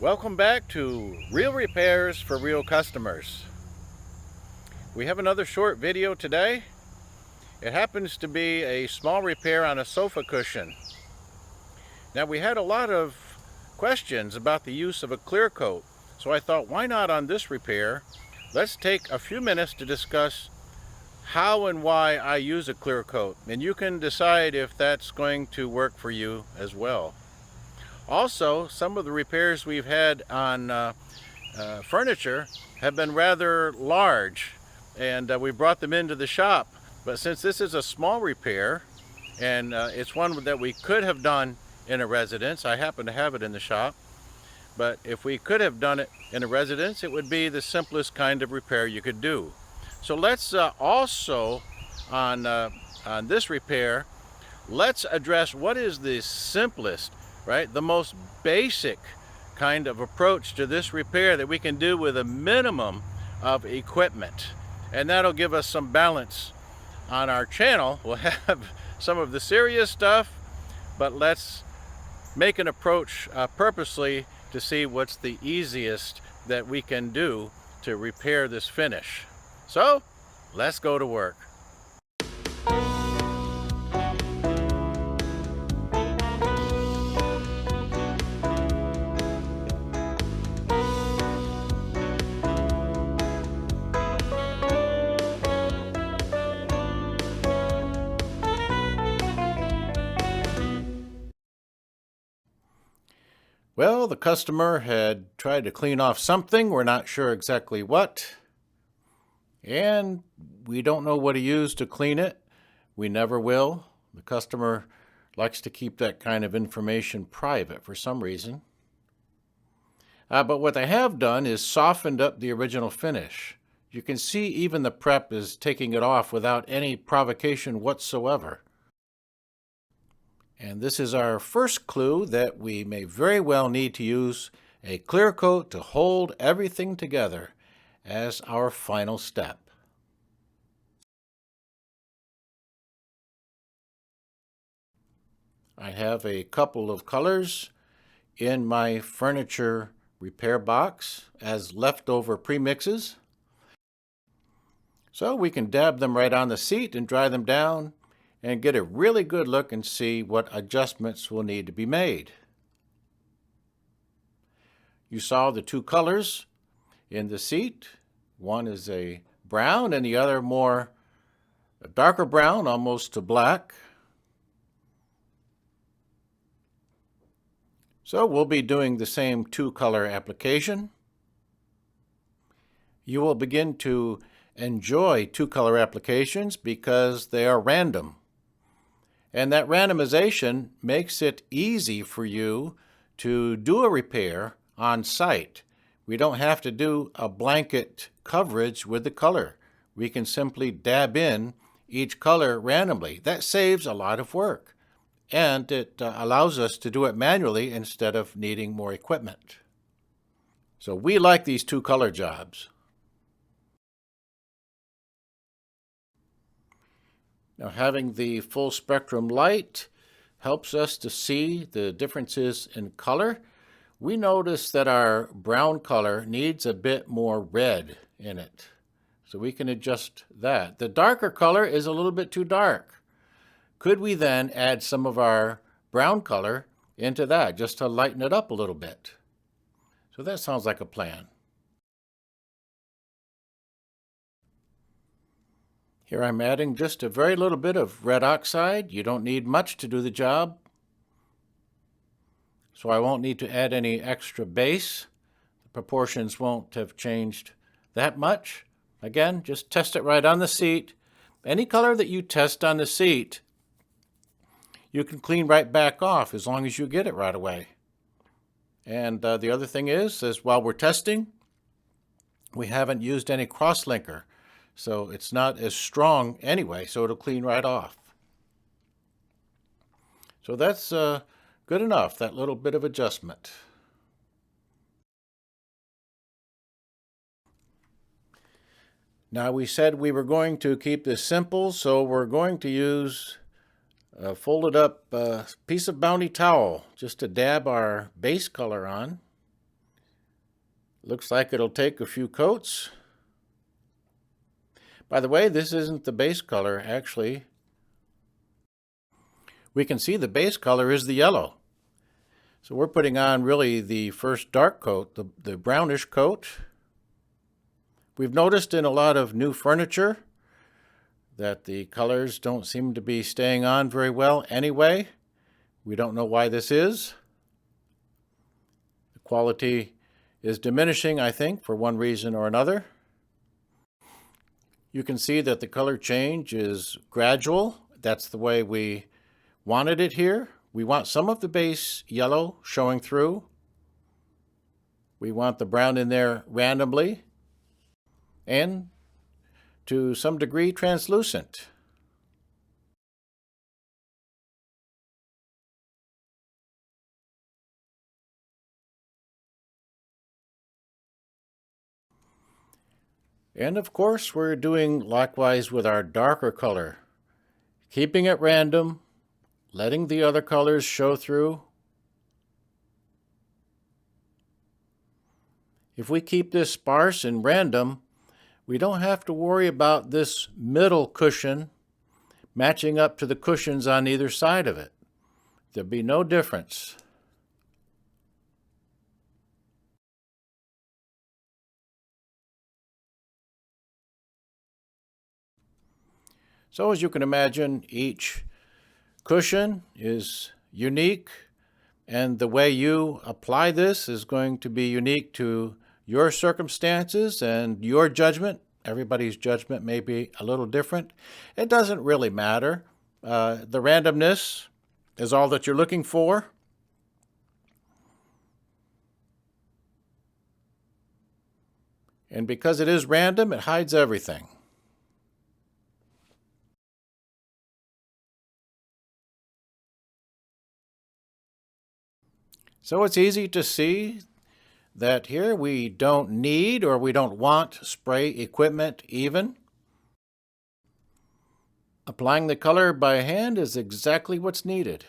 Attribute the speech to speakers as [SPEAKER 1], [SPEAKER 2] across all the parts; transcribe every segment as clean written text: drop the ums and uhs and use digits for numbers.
[SPEAKER 1] Welcome back to Real Repairs for Real Customers. We have another short video today. It happens to be a small repair on a sofa cushion. Now, we had a lot of questions about the use of a clear coat, so I thought, why not on this repair? Let's take a few minutes to discuss how and why I use a clear coat, and you can decide if that's going to work for you as well. Also, some of the repairs we've had on furniture have been rather large, and we brought them into the shop. But since this is a small repair, and it's one that we could have done in a residence, I happen to have it in the shop, but if we could have done it in a residence, it would be the simplest kind of repair you could do. So let's also, on this repair, let's address what is the simplest, right, the most basic kind of approach to this repair that we can do with a minimum of equipment. And that'll give us some balance on our channel. We'll have some of the serious stuff, but let's make an approach purposely to see what's the easiest that we can do to repair this finish. So let's go to work. Well, the customer had tried to clean off something, we're not sure exactly what, and we don't know what he used to clean it. We never will. The customer likes to keep that kind of information private for some reason. But what they have done is softened up the original finish. You can see even the prep is taking it off without any provocation whatsoever. And this is our first clue that we may very well need to use a clear coat to hold everything together as our final step. I have a couple of colors in my furniture repair box as leftover premixes. So we can dab them right on the seat and dry them down and get a really good look and see what adjustments will need to be made. You saw the two colors in the seat. One is a brown and the other a darker brown, almost to black. So we'll be doing the same two-color application. You will begin to enjoy two-color applications because they are random. And that randomization makes it easy for you to do a repair on site. We don't have to do a blanket coverage with the color. We can simply dab in each color randomly. That saves a lot of work, and it allows us to do it manually instead of needing more equipment. So we like these two-color jobs. Now, having the full spectrum light helps us to see the differences in color. We notice that our brown color needs a bit more red in it, so we can adjust that. The darker color is a little bit too dark. Could we then add some of our brown color into that just to lighten it up a little bit? So that sounds like a plan. Here I'm adding just a very little bit of red oxide. You don't need much to do the job, so I won't need to add any extra base. The proportions won't have changed that much. Again, just test it right on the seat. Any color that you test on the seat, you can clean right back off as long as you get it right away. And the other thing is while we're testing, we haven't used any cross-linker. So it's not as strong anyway, so it'll clean right off. So that's good enough, that little bit of adjustment. Now, we said we were going to keep this simple, so we're going to use a folded up piece of Bounty towel just to dab our base color on. Looks like it'll take a few coats. By the way, this isn't the base color, actually. We can see the base color is the yellow. So we're putting on really the first dark coat, the brownish coat. We've noticed in a lot of new furniture that the colors don't seem to be staying on very well anyway. We don't know why this is. The quality is diminishing, I think, for one reason or another. You can see that the color change is gradual. That's the way we wanted it here. We want some of the base yellow showing through. We want the brown in there randomly and to some degree translucent. And of course, we're doing likewise with our darker color, keeping it random, letting the other colors show through. If we keep this sparse and random, we don't have to worry about this middle cushion matching up to the cushions on either side of it. There'll be no difference. So as you can imagine, each cushion is unique, and the way you apply this is going to be unique to your circumstances and your judgment. Everybody's judgment may be a little different. It doesn't really matter. The randomness is all that you're looking for. And because it is random, it hides everything. So it's easy to see that here we don't need or we don't want spray equipment even. Applying the color by hand is exactly what's needed.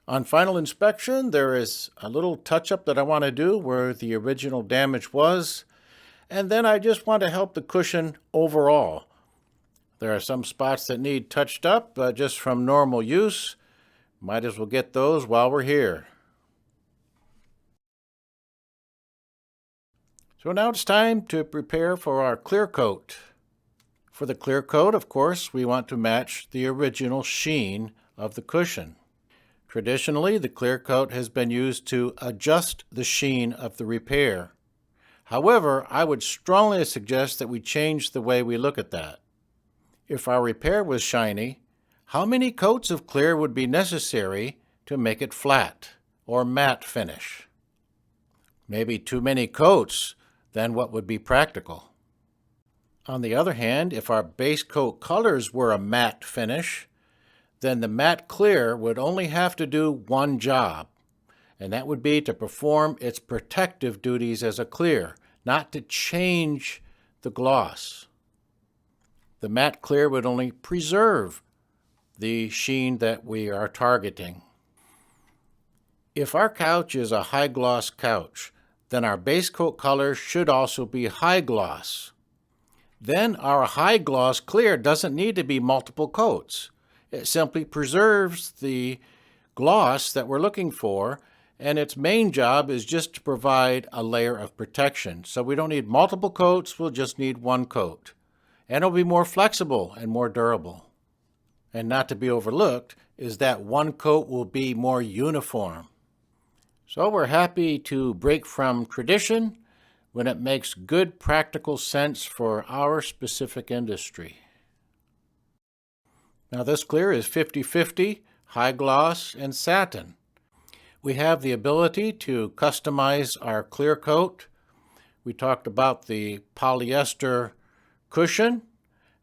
[SPEAKER 1] On final inspection, there is a little touch-up that I want to do where the original damage was, and then I just want to help the cushion overall. There are some spots that need touched up just from normal use. Might as well get those while we're here. So now it's time to prepare for our clear coat. For the clear coat, of course, we want to match the original sheen of the cushion. Traditionally, the clear coat has been used to adjust the sheen of the repair. However, I would strongly suggest that we change the way we look at that. If our repair was shiny, how many coats of clear would be necessary to make it flat or matte finish? Maybe too many coats than what would be practical. On the other hand, if our base coat colors were a matte finish, then the matte clear would only have to do one job, and that would be to perform its protective duties as a clear, not to change the gloss. The matte clear would only preserve the sheen that we are targeting. If our couch is a high gloss couch, then our base coat color should also be high gloss. Then our high gloss clear doesn't need to be multiple coats. It simply preserves the gloss that we're looking for, and its main job is just to provide a layer of protection. So we don't need multiple coats, we'll just need one coat. And it'll be more flexible and more durable. And not to be overlooked is that one coat will be more uniform. So we're happy to break from tradition when it makes good practical sense for our specific industry. Now this clear is 50/50, high gloss, and satin. We have the ability to customize our clear coat. We talked about the polyester cushion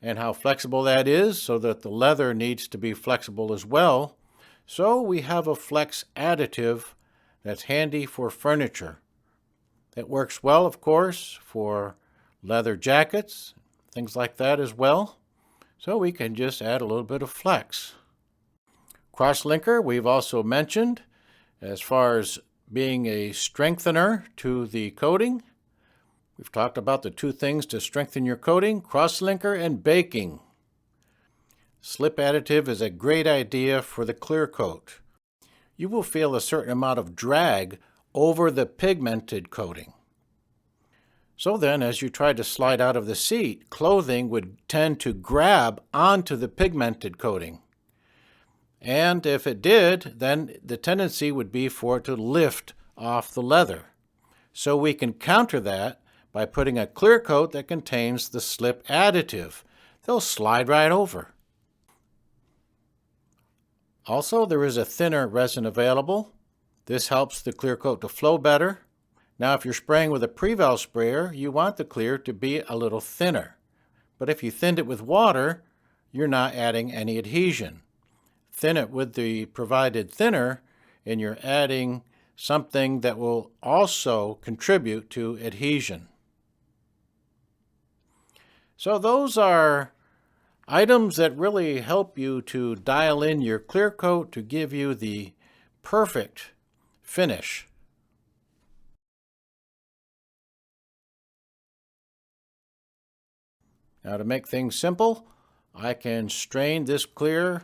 [SPEAKER 1] and how flexible that is, so that the leather needs to be flexible as well. So we have a flex additive that's handy for furniture. It works well, of course, for leather jackets, things like that as well. So we can just add a little bit of flex. Crosslinker we've also mentioned as far as being a strengthener to the coating. We've talked about the two things to strengthen your coating, crosslinker and baking. Slip additive is a great idea for the clear coat. You will feel a certain amount of drag over the pigmented coating. So then, as you try to slide out of the seat, clothing would tend to grab onto the pigmented coating. And if it did, then the tendency would be for it to lift off the leather. So we can counter that by putting a clear coat that contains the slip additive. They'll slide right over. Also, there is a thinner resin available. This helps the clear coat to flow better. Now, if you're spraying with a Preval sprayer, you want the clear to be a little thinner. But if you thinned it with water, you're not adding any adhesion. Thin it with the provided thinner, and you're adding something that will also contribute to adhesion. So those are items that really help you to dial in your clear coat to give you the perfect finish. Now, to make things simple, I can strain this clear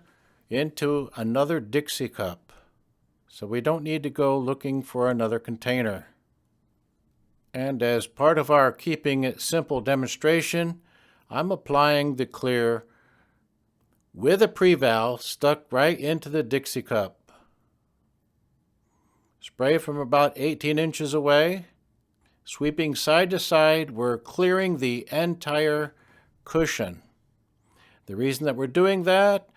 [SPEAKER 1] into another Dixie cup, so we don't need to go looking for another container. And as part of our keeping it simple demonstration, I'm applying the clear with a Preval stuck right into the Dixie cup. Spray from about 18 inches away. Sweeping side to side, we're clearing the entire cushion. The reason that we're doing that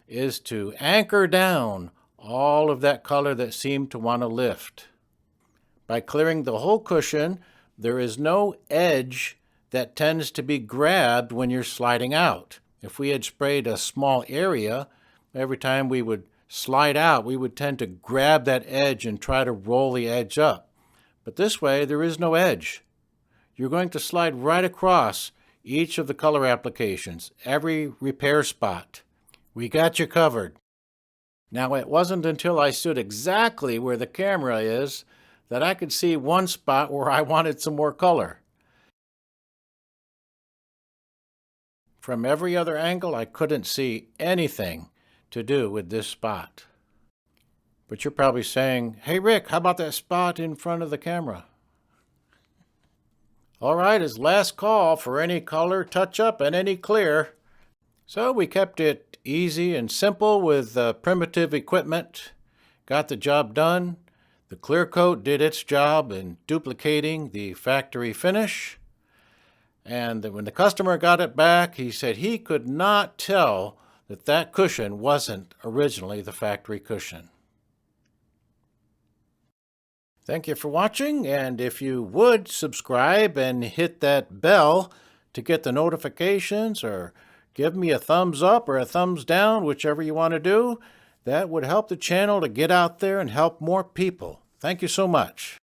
[SPEAKER 1] is to anchor down all of that color that seemed to want to lift. By clearing the whole cushion, there is no edge that tends to be grabbed when you're sliding out. If we had sprayed a small area, every time we would slide out, we would tend to grab that edge and try to roll the edge up. But this way, there is no edge. You're going to slide right across each of the color applications, every repair spot. We got you covered. Now, it wasn't until I stood exactly where the camera is that I could see one spot where I wanted some more color. From every other angle, I couldn't see anything to do with this spot. But you're probably saying, "Hey Rick, how about that spot in front of the camera?" All right, it's last call for any color touch-up and any clear. So we kept it easy and simple with primitive equipment. Got the job done. The clear coat did its job in duplicating the factory finish. And when the customer got it back, he said he could not tell that that cushion wasn't originally the factory cushion. Thank you for watching, and if you would subscribe and hit that bell to get the notifications, or give me a thumbs up or a thumbs down, whichever you want to do, that would help the channel to get out there and help more people. Thank you so much.